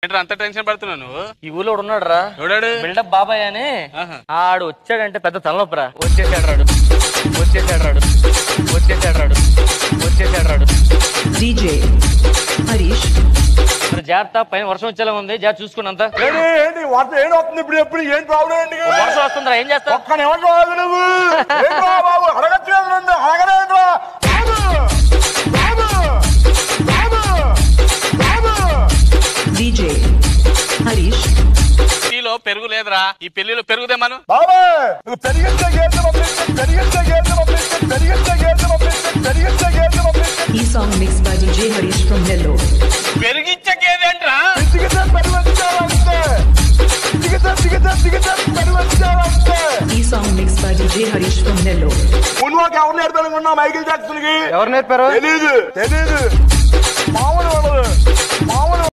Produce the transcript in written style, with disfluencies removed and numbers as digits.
ఏంట్రా అంత టెన్షన్ పడుతున్నావు నువ్వు? ఈ ఊళ్ళో ఉన్నాడు రా, ఎవడాడు? బిల్డప్ బాబాయ్ అని. ఆడు వచ్చాడంటే పెద్ద తలనొప్పరా. వచ్చేసాడు రాడు, వచ్చేసాడు రాడు, వచ్చేసాడు రాడు, వచ్చేసాడు రాడు. డీజే హరీష్ మరి జాగ్రత్త, పైన వర్షం వచ్చేలా ఉంది, జాగ్రత్త చూసుకున్నంత. ఏంటి వర్షం ఏం వస్తుంది ఇప్పుడు? ఎప్పుడు ఏం ప్రాబ్లం ఏంటి? వర్షం వస్తుందిరా, ఏం చేస్తావు? ఒక్క నిమిషం ఆగు నువ్వు. ఏంట్రా బాబు అడగట్లేదు నన్ను, అడగలేదురా బాబు బాబు బాబు. డీజే హరీష్ టీలో పెరుగు లేదురా, ఈ పెళ్లిలో పెరుగుదేమను. బాబా నువ్వు పెరిగించే గేదె పంపించే, పెరిగించే గేదె పంపించే, పెరిగించే గేదె పంపించే, పెరిగించే గేదె పంపించే. ఈ song mix by DJ Harish from Nellore. పెరిగిచ్చకేదేంట్రా? దిగితే పెరిగించాలంటే, దిగితే దిగితే దిగితే పెరిగించాలంటే. ఈ song mix by DJ Harish from Nellore. మున్వాకి ఎవరు నేర్పాలనుకున్నా మైకిల్ జాక్సన్ కి? ఎవరు నేర్పారు? తెలీదు తెలీదు.